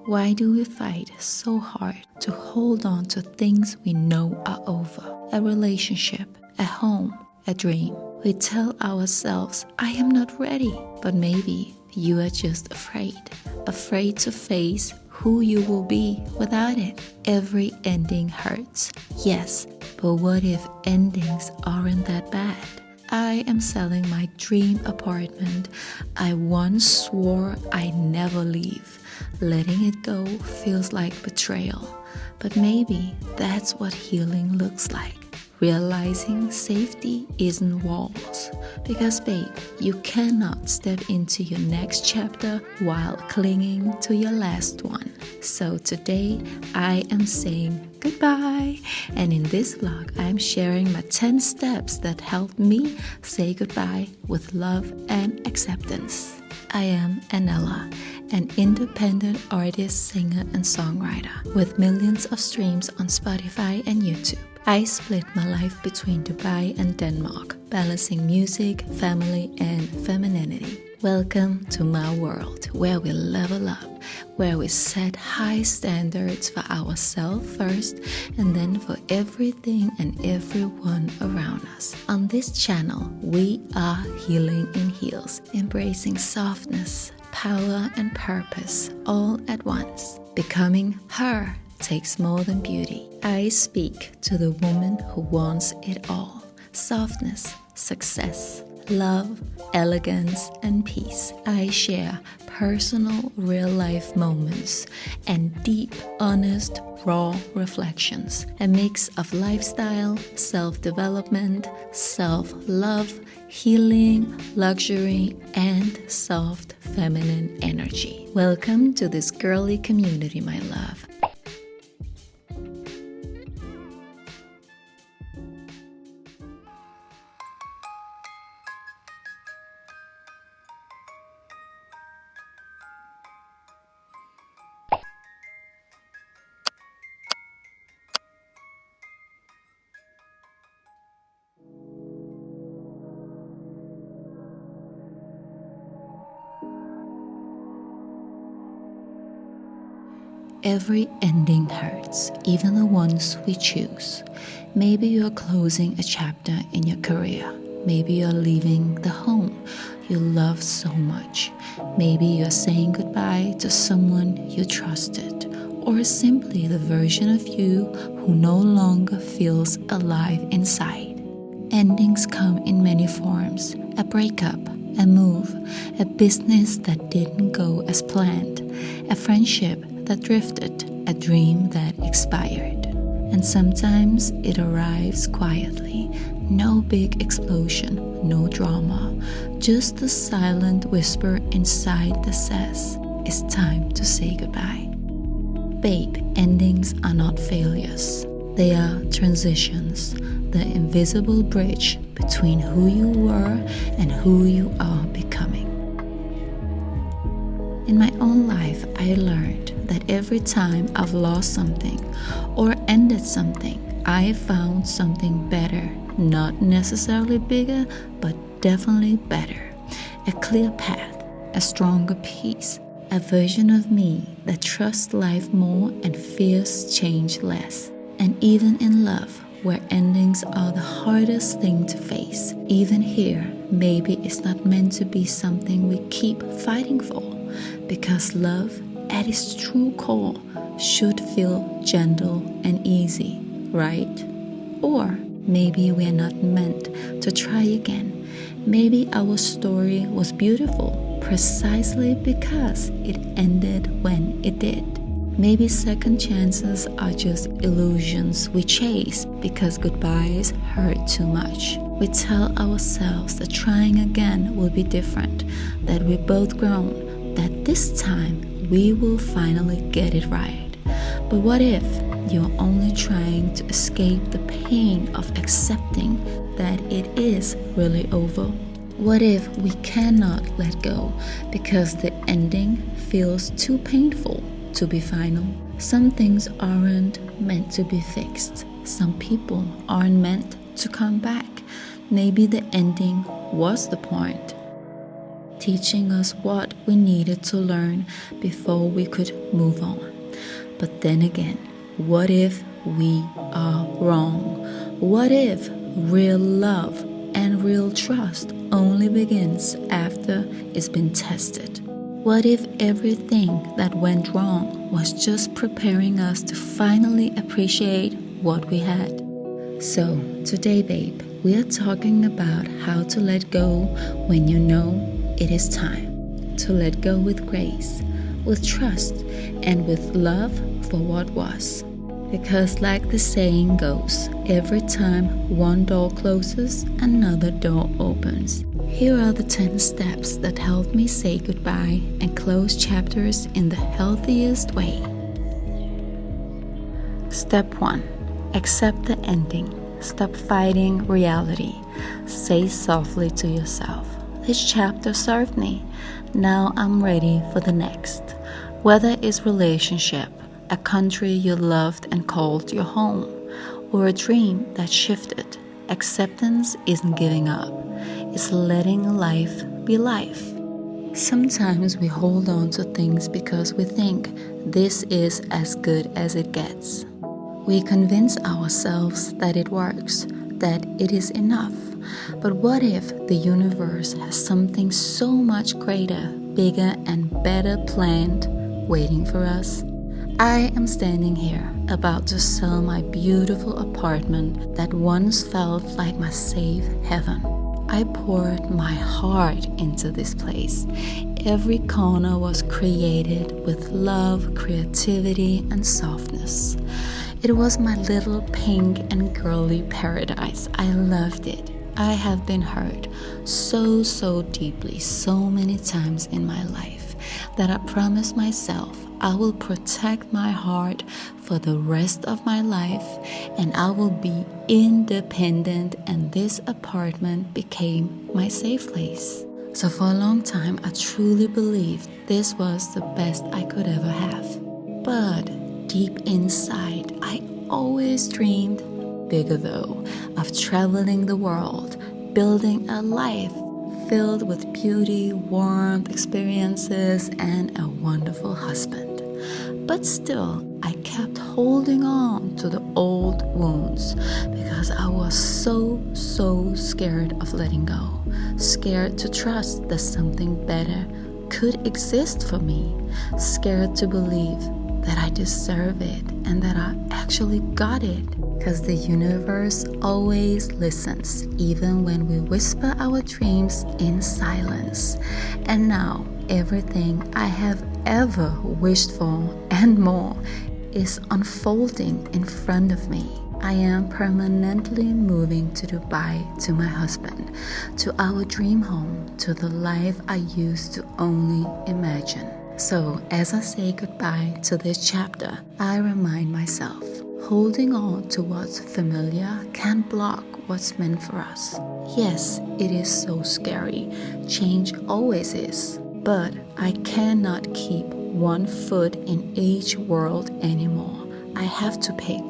Why do we fight so hard to hold on to things we know are over? A relationship, a home, a dream. We tell ourselves, I am not ready, but maybe you are just afraid to face who you will be without it. Every ending hurts, yes, but what if endings aren't that bad? I am selling my dream apartment. I once swore I'd never leave. Letting it go feels like betrayal, but maybe that's what healing looks like. Realizing safety isn't walls. Because babe, you cannot step into your next chapter while clinging to your last one. So today I am saying goodbye. And in this vlog I am sharing my 10 steps that helped me say goodbye with love and acceptance. I am Annella, an independent artist, singer and songwriter with millions of streams on Spotify and YouTube. I split my life between Dubai and Denmark, balancing music, family, and femininity. Welcome to my world, where we level up, where we set high standards for ourselves first, and then for everything and everyone around us. On this channel, we are healing in heels, embracing softness, power, and purpose all at once. Becoming her takes more than beauty. I speak to the woman who wants it all: softness, success, love, elegance, and peace. I share personal, real-life moments and deep, honest, raw reflections. A mix of lifestyle, self-development, self-love, healing, luxury, and soft feminine energy. Welcome to this girly community, my love. Every ending hurts, even the ones we choose. Maybe you're closing a chapter in your career. Maybe you're leaving the home you love so much. Maybe you're saying goodbye to someone you trusted, or simply the version of you who no longer feels alive inside. Endings come in many forms: a breakup, a move, a business that didn't go as planned, a friendship that drifted, a dream that expired. And sometimes it arrives quietly. No big explosion, no drama, just the silent whisper inside that says, it's time to say goodbye. Babe, endings are not failures. They are transitions, the invisible bridge between who you were and who you are becoming. In my own life, I learned that every time I've lost something or ended something, I found something better, not necessarily bigger, but definitely better. A clear path, a stronger peace, a version of me that trusts life more and fears change less. And even in love, where endings are the hardest thing to face, even here, maybe it's not meant to be something we keep fighting for, because love, at its true core, should feel gentle and easy, right? Or maybe we're not meant to try again. Maybe our story was beautiful precisely because it ended when it did. Maybe second chances are just illusions we chase because goodbyes hurt too much. We tell ourselves that trying again will be different, that we're both grown, that this time we will finally get it right. But what if you're only trying to escape the pain of accepting that it is really over? What if we cannot let go because the ending feels too painful to be final? Some things aren't meant to be fixed. Some people aren't meant to come back. Maybe the ending was the point. teaching us what we needed to learn before we could move on. But then again, what if we are wrong? What if real love and real trust only begins after it's been tested? What if everything that went wrong was just preparing us to finally appreciate what we had? So, today, babe, we are talking about how to let go when you know it is time. To let go with grace, with trust, and with love for what was. Because like the saying goes, every time one door closes, another door opens. Here are the 10 steps that helped me say goodbye and close chapters in the healthiest way. Step 1. Accept the ending. Stop fighting reality. Say softly to yourself, this chapter served me. Now I'm ready for the next. Whether it's relationship, a country you loved and called your home, or a dream that shifted, acceptance isn't giving up. It's letting life be life. Sometimes we hold on to things because we think this is as good as it gets. We convince ourselves that it works, that it is enough. But what if the universe has something so much greater, bigger, and better planned waiting for us? I am standing here about to sell my beautiful apartment that once felt like my safe heaven. I poured my heart into this place. Every corner was created with love, creativity, and softness. It was my little pink and girly paradise. I loved it. I have been hurt so deeply so many times in my life that I promised myself I will protect my heart for the rest of my life and I will be independent, and this apartment became my safe place. So for a long time I truly believed this was the best I could ever have. But deep inside, I always dreamed, bigger though, of traveling the world, building a life filled with beauty, warmth, experiences, and a wonderful husband. But still, I kept holding on to the old wounds because I was so scared of letting go, scared to trust that something better could exist for me, scared to believe that I deserve it and that I actually got it. Because the universe always listens, even when we whisper our dreams in silence. And now, everything I have ever wished for and more is unfolding in front of me. I am permanently moving to Dubai, to my husband, to our dream home, to the life I used to only imagine. So, as I say goodbye to this chapter, I remind myself, holding on to what's familiar can block what's meant for us. Yes, it is so scary. Change always is. But I cannot keep one foot in each world anymore. I have to pick.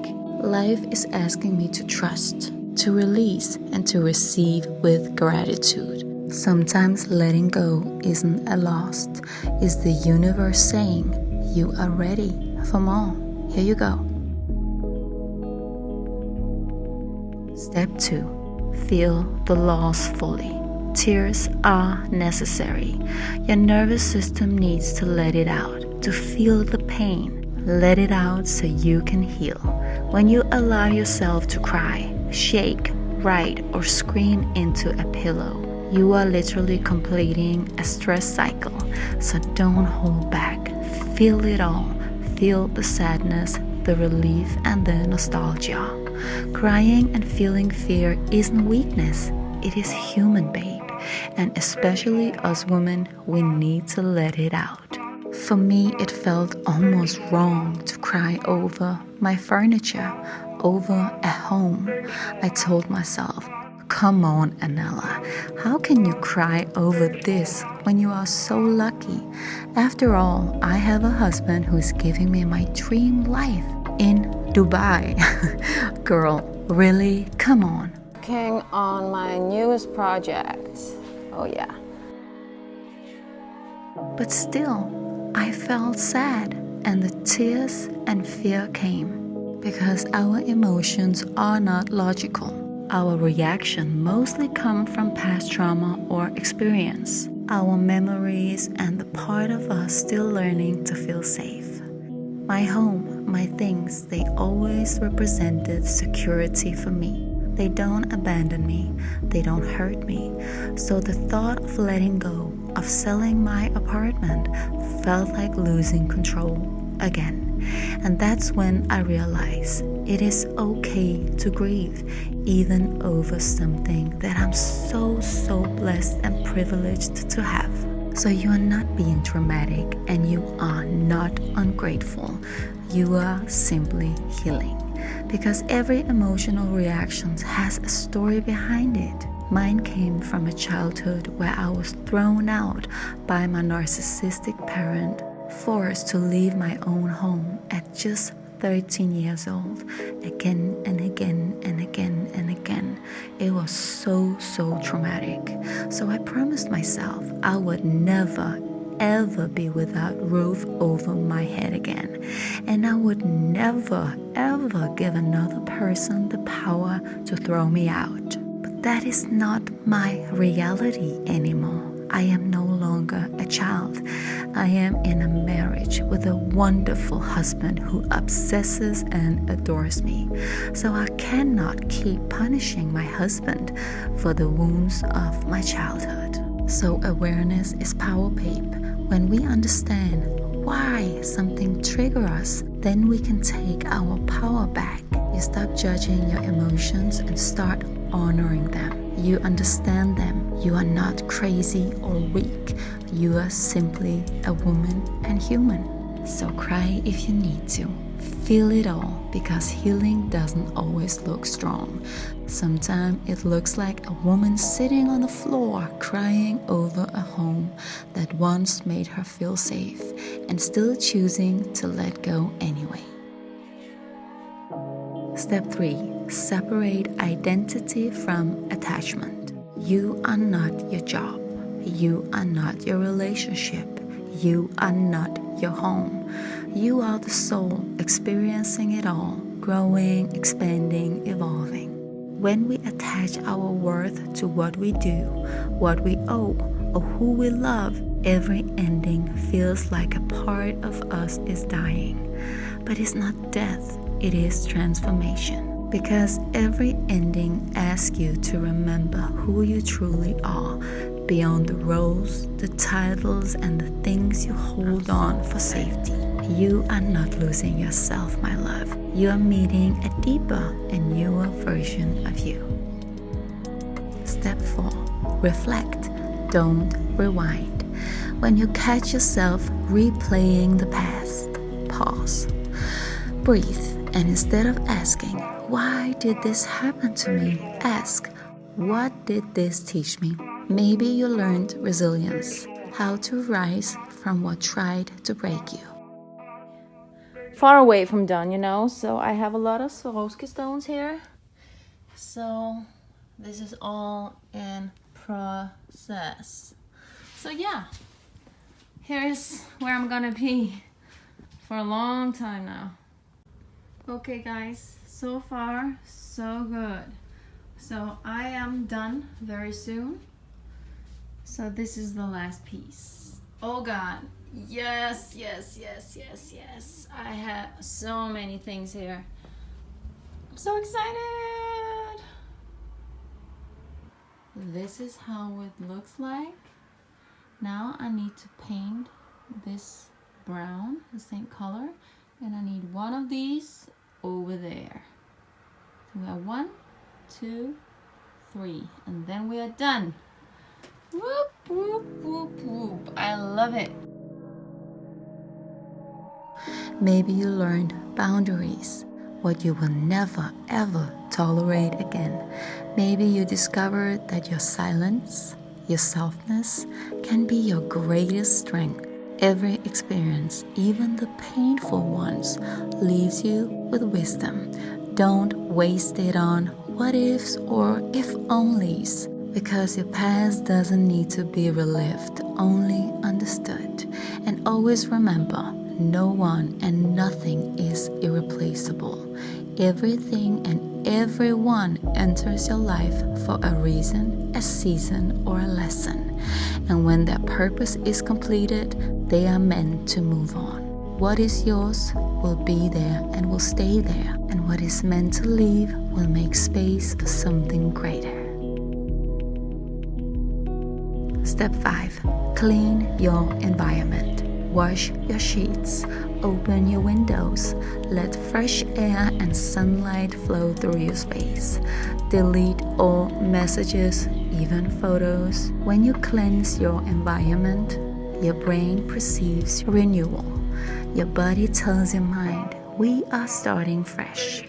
Life is asking me to trust, to release, and to receive with gratitude. Sometimes letting go isn't a loss. It's the universe saying, you are ready for more. Here you go. Step 2. Feel the loss fully. Tears are necessary. Your nervous system needs to let it out, to feel the pain. Let it out so you can heal. When you allow yourself to cry, shake, write, or scream into a pillow, you are literally completing a stress cycle. So don't hold back. Feel it all. Feel the sadness, the relief, and the nostalgia. Crying and feeling fear isn't weakness. It is human, babe. And especially us women, we need to let it out. For me, it felt almost wrong to cry over my furniture, over a home. I told myself, come on, Annella, how can you cry over this when you are so lucky? After all, I have a husband who is giving me my dream life in Dubai. Girl, really? Come on. Working on my newest project. Oh yeah. But still, I felt sad, and the tears and fear came. Because our emotions are not logical. Our reaction mostly come from past trauma or experience, our memories, and the part of us still learning to feel safe. My home, my things, they always represented security for me. They don't abandon me, they don't hurt me. So the thought of letting go, of selling my apartment, felt like losing control again. And that's when I realized it is okay to grieve, even over something that I'm so blessed and privileged to have. So you are not being dramatic, and you are not ungrateful. You are simply healing. Because every emotional reaction has a story behind it. Mine came from a childhood where I was thrown out by my narcissistic parent, forced to leave my own home at just 13 years old, again and again and again and again. It was so traumatic. So I promised myself I would never ever be without roof over my head again. And I would never ever give another person the power to throw me out. But that is not my reality anymore. I am no longer a child. I am in a marriage with a wonderful husband who obsesses and adores me. So I cannot keep punishing my husband for the wounds of my childhood. So awareness is power, babe. When we understand why something triggers us, then we can take our power back. You stop judging your emotions and start honoring them. You understand them. You are not crazy or weak. You are simply a woman and human. So cry if you need to. Feel it all, because healing doesn't always look strong. Sometimes it looks like a woman sitting on the floor crying over a home that once made her feel safe and still choosing to let go anyway. Step 3. Separate identity from attachment. You are not your job. You are not your relationship. You are not your home. You are the soul experiencing it all, growing, expanding, evolving. When we attach our worth to what we do, what we owe, or who we love, every ending feels like a part of us is dying. But it's not death, it is transformation. Because every ending asks you to remember who you truly are, beyond the roles, the titles, and the things you hold on for safety. You are not losing yourself, my love. You are meeting a deeper and newer version of you. Step 4. Reflect. Don't rewind. When you catch yourself replaying the past, pause. Breathe, and instead of asking, "Why did this happen to me?" ask, "What did this teach me?" Maybe you learned resilience, how to rise from what tried to break you. Far away from done, so I have a lot of Swarovski stones here. So this is all in process. So yeah, here's where I'm gonna be for a long time now. Okay guys, so far so good. So I am done very soon. So this is the last piece. Oh God, yes. I have so many things here. I'm so excited. This is how it looks like. Now I need to paint this brown, the same color, and I need one of these over there. So we have 1, 2, 3, and then we are done. Whoop, whoop, whoop, whoop. I love it. Maybe you learned boundaries, what you will never ever tolerate again. Maybe you discovered that your silence, your softness, can be your greatest strength. Every experience, even the painful ones, leaves you with wisdom. Don't waste it on what ifs or if onlys, because your past doesn't need to be relived only understood. And always remember, no one and nothing is irreplaceable. Everything and everyone enters your life for a reason, a season, or a lesson. And when their purpose is completed, they are meant to move on. What is yours will be there and will stay there. And what is meant to leave will make space for something greater. Step 5. Clean your environment. Wash your sheets. Open your windows. Let fresh air and sunlight flow through your space. Delete all messages, even photos. When you cleanse your environment, your brain perceives renewal. Your body tells your mind, we are starting fresh.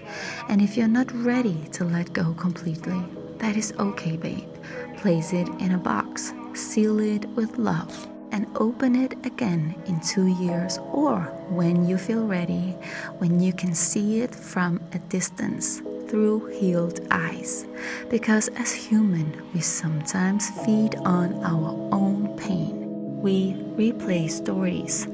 And if you're not ready to let go completely, that is okay, babe. Place it in a box, seal it with love, and open it again in 2 years, or when you feel ready, when you can see it from a distance through healed eyes. Because as human, we sometimes feed on our own pain. We replay stories,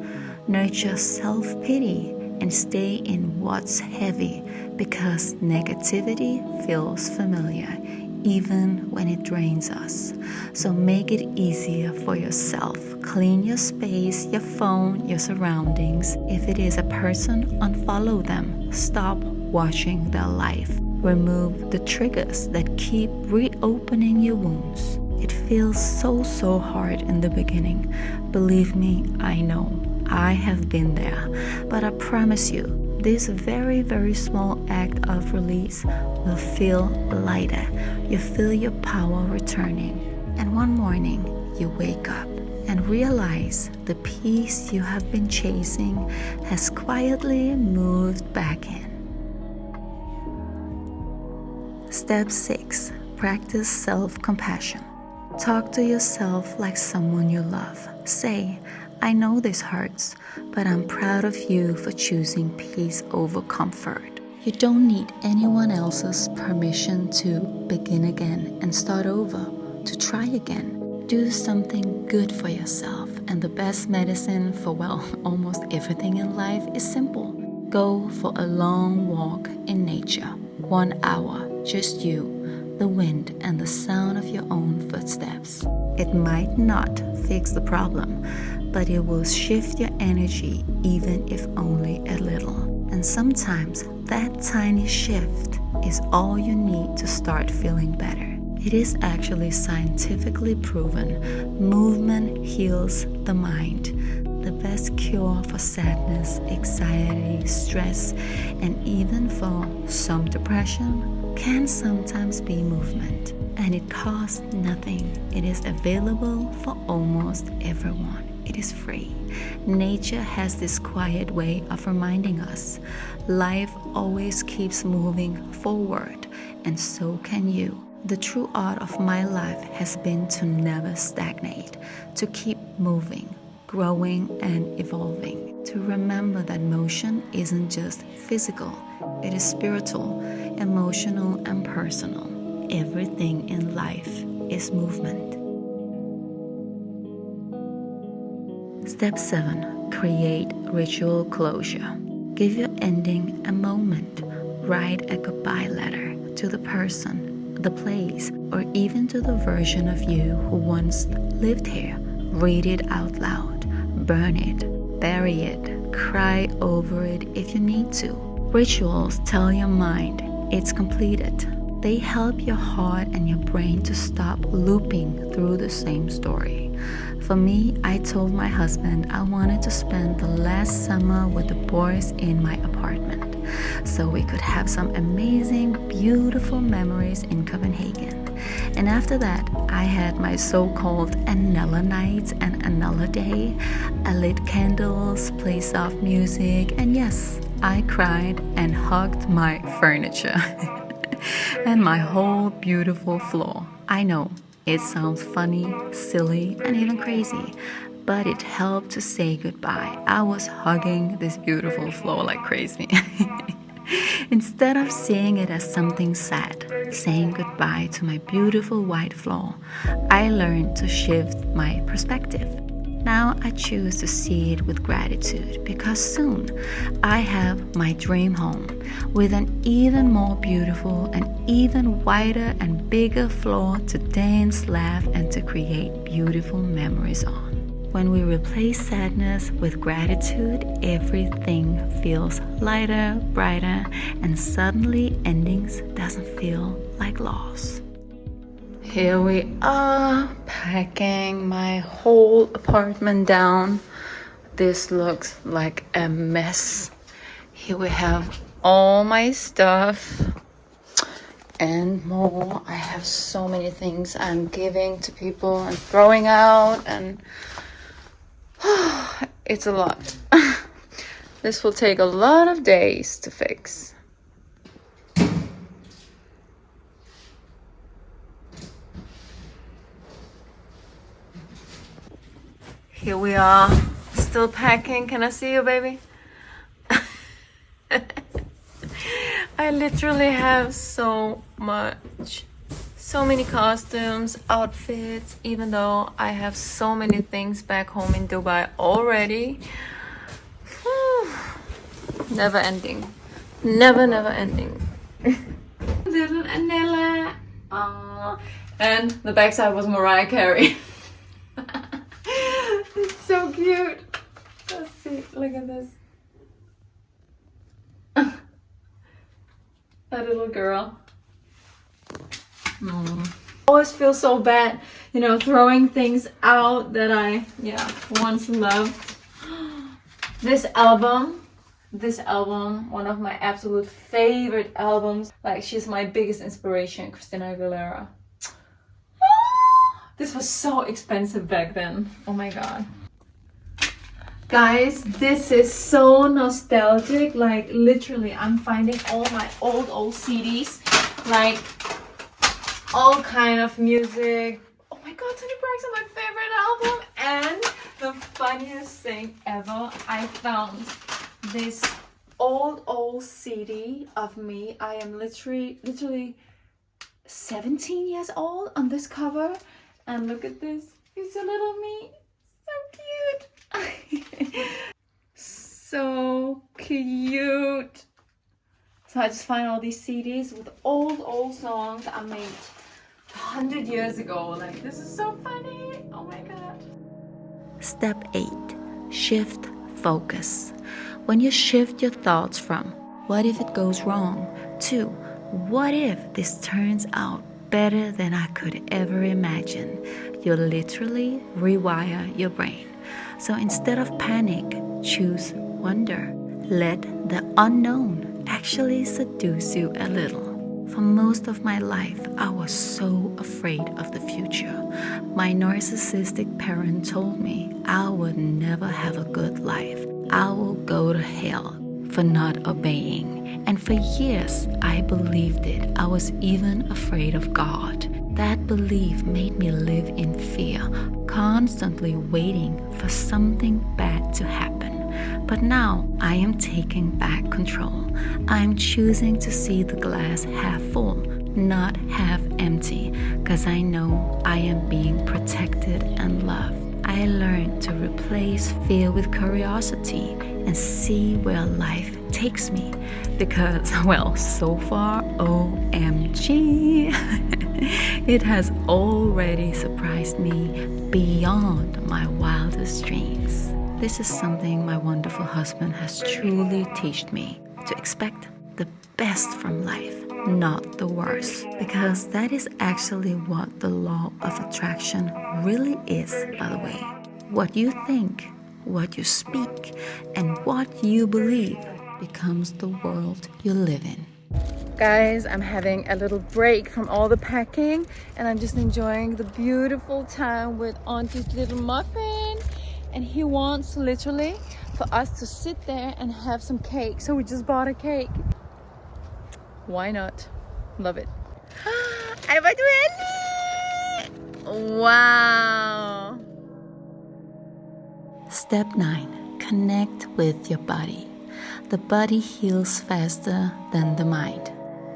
nurture self-pity, and stay in what's heavy because negativity feels familiar, even when it drains us. So make it easier for yourself. Clean your space, your phone, your surroundings. If it is a person, unfollow them. Stop watching their life. Remove the triggers that keep reopening your wounds. It feels so hard in the beginning. Believe me, I know. I have been there. But I promise you, this very small act of release will feel lighter. You feel your power returning. And one morning, you wake up and realize the peace you have been chasing has quietly moved back in. Step 6. Practice self-compassion. Talk to yourself like someone you love. Say, I know this hurts, but I'm proud of you for choosing peace over comfort. You don't need anyone else's permission to begin again and start over, to try again. Do something good for yourself. And the best medicine for, well, almost everything in life is simple. Go for a long walk in nature. 1 hour, just you, the wind, and the sound of your own footsteps. It might not fix the problem, but it will shift your energy, even if only a little. And sometimes that tiny shift is all you need to start feeling better. It is actually scientifically proven. Movement heals the mind. The best cure for sadness, anxiety, stress, and even for some depression can sometimes be movement. And it costs nothing. It is available for almost everyone. It is free. Nature has this quiet way of reminding us life always keeps moving forward, and so can you. The true art of my life has been to never stagnate, to keep moving, growing, and evolving. To remember that motion isn't just physical, it is spiritual, emotional, and personal. Everything in life is movement. Step 7. Create ritual closure. Give your ending a moment. Write a goodbye letter to the person, the place, or even to the version of you who once lived here. Read it out loud. Burn it. Bury it. Cry over it if you need to. Rituals tell your mind it's completed. They help your heart and your brain to stop looping through the same story. For me, I told my husband I wanted to spend the last summer with the boys in my apartment so we could have some amazing, beautiful memories in Copenhagen. And after that, I had my so-called Annella night and Annella day. I lit candles, played soft music, and yes, I cried and hugged my furniture and my whole beautiful floor. I know, it sounds funny, silly, and even crazy, but it helped to say goodbye. I was hugging this beautiful floor like crazy. Instead of seeing it as something sad, saying goodbye to my beautiful white floor, I learned to shift my perspective. Now I choose to see it with gratitude because soon I have my dream home with an even more beautiful and even wider and bigger floor to dance, laugh, and to create beautiful memories on. When we replace sadness with gratitude, everything feels lighter, brighter, and suddenly endings doesn't feel like loss. Here we are, packing my whole apartment down. This looks like a mess. Here we have all my stuff and more. I have so many things I'm giving to people and throwing out, and it's a lot. This will take a lot of days to fix. Here we are, still packing. Can I see you, baby? I literally have so many costumes, outfits, even though I have so many things back home in Dubai already. Never ending. Never ending. Little Annella. Aww. And the backside was Mariah Carey. It's so cute. Let's see. Look at this. That little girl. Always feel so bad, throwing things out that I once loved. This album, one of my absolute favorite albums. Like, she's my biggest inspiration, Christina Aguilera. This was so expensive back then. Oh my god. Guys, this is so nostalgic. Like, literally, I'm finding all my old CDs. Like, all kind of music. Oh my god, Tony Braxton, my favorite album. And the funniest thing ever, I found this old CD of me. I am literally 17 years old on this cover. And look at this. It's a little me. So cute. So cute. So I just find all these CDs with old songs I made 100 years ago. Like, this is so funny. Oh my god. Step 8. Shift focus. When you shift your thoughts from what if it goes wrong to what if this turns out better than I could ever imagine, you literally rewire your brain. So instead of panic, choose wonder. Let the unknown actually seduce you a little. For most of my life, I was so afraid of the future. My narcissistic parent told me I would never have a good life. I will go to hell for not obeying. And for years, I believed it. I was even afraid of God. That belief made me live in fear, constantly waiting for something bad to happen. But now I am taking back control. I am choosing to see the glass half full, not half empty, because I know I am being protected and loved. I learned to replace fear with curiosity and see where life takes me. Because, well, so far, OMG, it has already surprised me beyond my wildest dreams. This is something my wonderful husband has truly taught me, to expect the best from life, not the worst. Because that is actually what the law of attraction really is, by the way. What you think, what you speak, and what you believe becomes the world you live in. Guys, I'm having a little break from all the packing, and I'm just enjoying the beautiful time with Auntie's little muffin. And he wants literally for us to sit there and have some cake. So we just bought a cake. Why not? Love it. Wow. Step 9. Connect with your body. The body heals faster than the mind.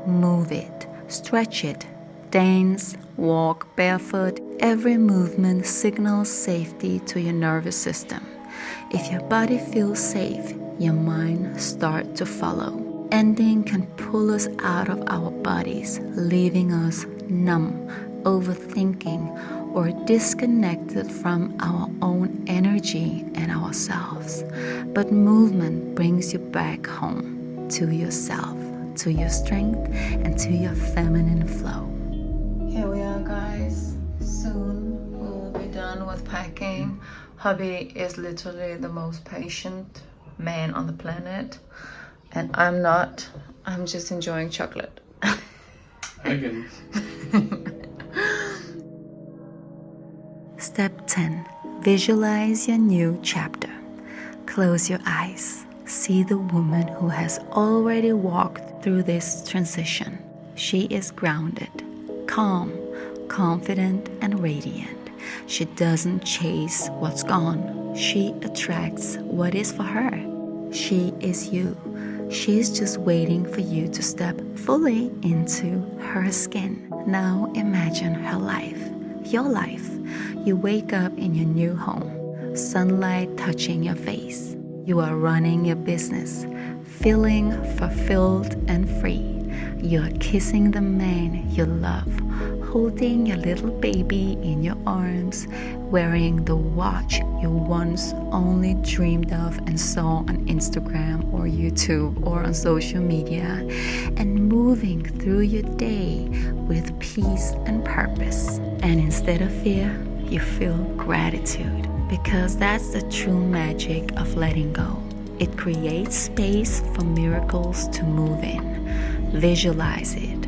Move it, stretch it, dance, walk barefoot, Every movement signals safety to your nervous system. If your body feels safe, your mind starts to follow. Ending can pull us out of our bodies, leaving us numb, overthinking, or disconnected from our own energy and ourselves. But movement brings you back home to yourself, to your strength, and to your feminine flow. Here we are, guys. Soon we'll be done with packing. Hubby is literally the most patient man on the planet. And I'm not. I'm just enjoying chocolate. Again. Step 10. Visualize your new chapter. Close your eyes. See the woman who has already walked through this transition. She is grounded, calm, confident, and radiant. She doesn't chase what's gone. She attracts what is for her. She is you. She's just waiting for you to step fully into her skin. Now imagine her life, your life. You wake up in your new home, sunlight touching your face. You are running your business, feeling fulfilled and free. You're kissing the man you love, holding your little baby in your arms, wearing the watch you once only dreamed of and saw on Instagram or YouTube or on social media, and moving through your day with peace and purpose. And instead of fear, you feel gratitude, because that's the true magic of letting go. It creates space for miracles to move in. Visualize it.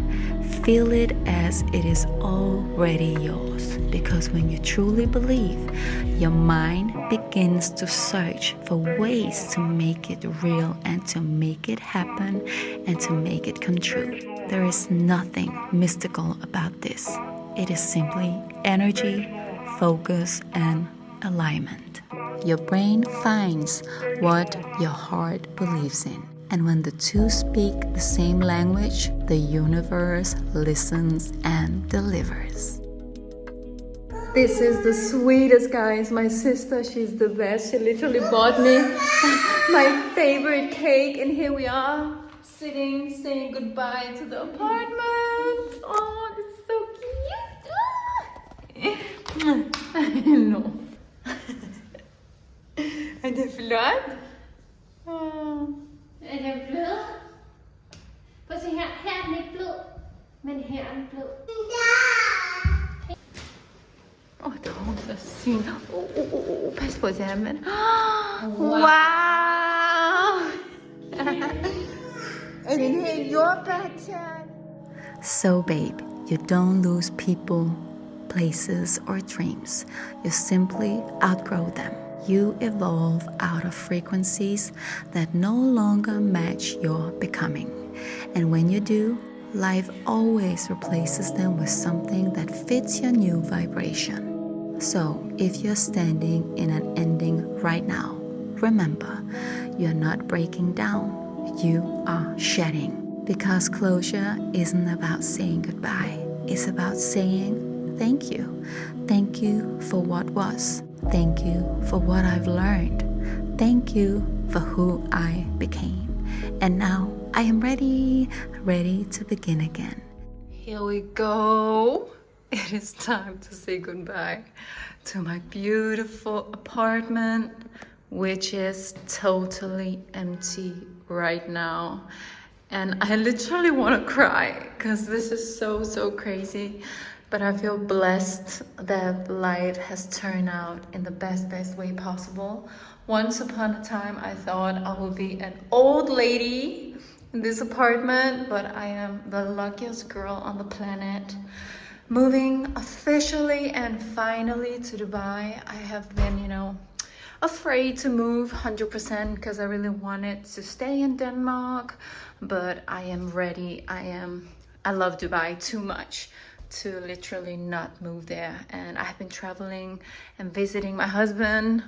Feel it as it is already yours, because when you truly believe, your mind begins to search for ways to make it real and to make it happen and to make it come true. There is nothing mystical about this. It is simply energy, focus, and alignment. Your brain finds what your heart believes in. And when the two speak the same language, the universe listens and delivers. This is the sweetest, guys. My sister, she's the best. She literally bought me my favorite cake. And here we are, sitting, saying goodbye to the apartment. Oh, that's so cute. No. Er det flot? Er den blød? Prøv at se her. Her er den ikke blød, men her er den blød. Det var hun så sin. Pas på sammen. Wow! Er det helt jordbærtjern? So babe, you don't lose people, places, or dreams. You simply outgrow them. You evolve out of frequencies that no longer match your becoming. And when you do, life always replaces them with something that fits your new vibration. So if you're standing in an ending right now, remember, you're not breaking down, you are shedding. Because closure isn't about saying goodbye. It's about saying thank you. Thank you for what was. Thank you for what I've learned. Thank you for who I became. And now I am ready to begin again. Here we go. It is time to say goodbye to my beautiful apartment, which is totally empty right now. And I literally want to cry because this is so crazy. But I feel blessed that life has turned out in the best way possible. Once upon a time, I thought I would be an old lady in this apartment, but I am the luckiest girl on the planet. Moving officially and finally to Dubai. I have been, afraid to move 100% because I really wanted to stay in Denmark, but I am ready. I love Dubai too much to literally not move there. And I've been traveling and visiting my husband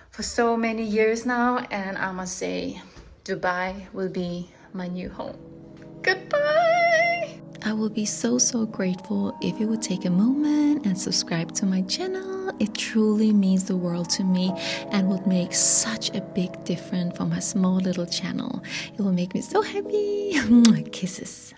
for so many years now, and I must say Dubai will be my new home. Goodbye. I will be so grateful if you would take a moment and subscribe to my channel. It truly means the world to me and would make such a big difference for my small little channel. It will make me so happy. Kisses.